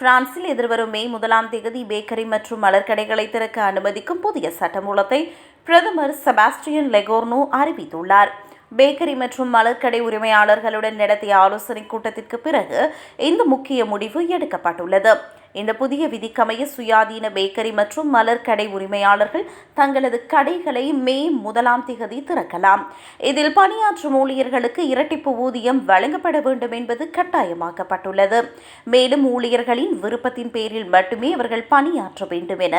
பிரான்சில் எதிர்வரும் மே 1ஆம் தேதி பேக்கரி மற்றும் மலர்கடைகளை திறக்க அனுமதிக்கும் புதிய சட்டமூலத்தை பிரதமர் செபாஸ்டியன் லெகோர்னோ அறிவித்துள்ளார். பேக்கரி மற்றும் மலர்கடை உரிமையாளர்களுடன் நடத்திய ஆலோசனைக் கூட்டத்திற்கு பிறகு இந்த முக்கிய முடிவு எடுக்கப்பட்டுள்ளது. இந்த புதிய விதிக்கமைய சுயாதீன பேக்கரி மற்றும் மலர்கடை உரிமையாளர்கள் தங்களது கடைகளை மே 1ஆம் தேதி திறக்கலாம். இதில் பணியாற்றும் ஊழியர்களுக்கு இரட்டிப்பு ஊதியம் வழங்கப்பட வேண்டும் என்பது கட்டாயமாக்கப்பட்டுள்ளது. மேலும் ஊழியர்களின் விருப்பத்தின் பேரில் மட்டுமே அவர்கள் பணியாற்ற வேண்டும் என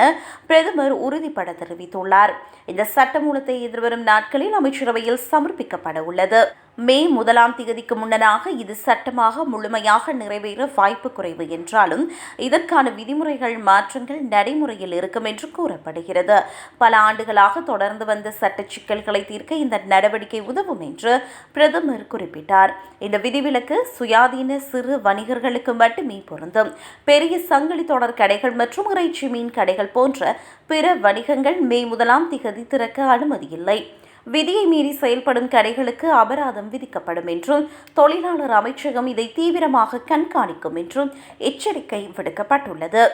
பிரதமர் உறுதிபட தெரிவித்துள்ளார். இந்த சட்டமூலத்தை எதிர்வரும் நாட்களில் அமைச்சரவையில் சமர்ப்பிக்கப்பட உள்ளது. மே 1ஆம் தேதிக்கு முன்னதாக இது சட்டமாக முழுமையாக நிறைவேற வாய்ப்பு குறைவு என்றாலும் இதற்கான விதிமுறைகள் மாற்றங்கள் நடைமுறையில் இருக்கும் என்று கூறப்படுகிறது. பல ஆண்டுகளாக தொடர்ந்து வந்த சட்ட சிக்கல்களை தீர்க்க இந்த நடவடிக்கை உதவும் என்று பிரதமர் குறிப்பிட்டார். இந்த விதிவிலக்கு சுயாதீன சிறு வணிகர்களுக்கு மட்டுமே பொருந்தும். பெரிய சங்கிலி தொடர் கடைகள் மற்றும் இறைச்சி மீன் கடைகள் போன்ற பிற வணிகங்கள் மே 1ஆம் தேதி திறக்க அனுமதியில்லை. விதியை மீறி செயல்படும் கடைகளுக்கு அபராதம் விதிக்கப்படும் என்றும் தொழிலாளர் அமைச்சகம் இதை தீவிரமாக கண்காணிக்கும் என்றும் எச்சரிக்கை விடுக்கப்பட்டுள்ளது.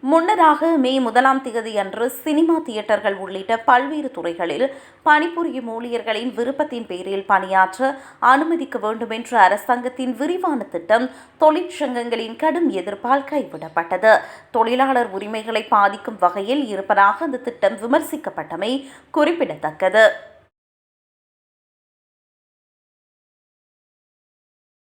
முன்னதாக மே 1ஆம் தேதி அன்று சினிமா தியேட்டர்கள் உள்ளிட்ட பல்வேறு துறைகளில் பணிபுரியும் ஊழியர்களின் விருப்பத்தின் பேரில் பணியாற்ற அனுமதிக்க வேண்டும் என்ற அரசாங்கத்தின் விரிவான திட்டம் தொழிற்சங்கங்களின் கடும் எதிர்ப்பால் கைவிடப்பட்டது. தொழிலாளர் உரிமைகளை பாதிக்கும் வகையில் இருப்பதாக அந்த திட்டம் விமர்சிக்கப்பட்டமை குறிப்பிடத்தக்கது.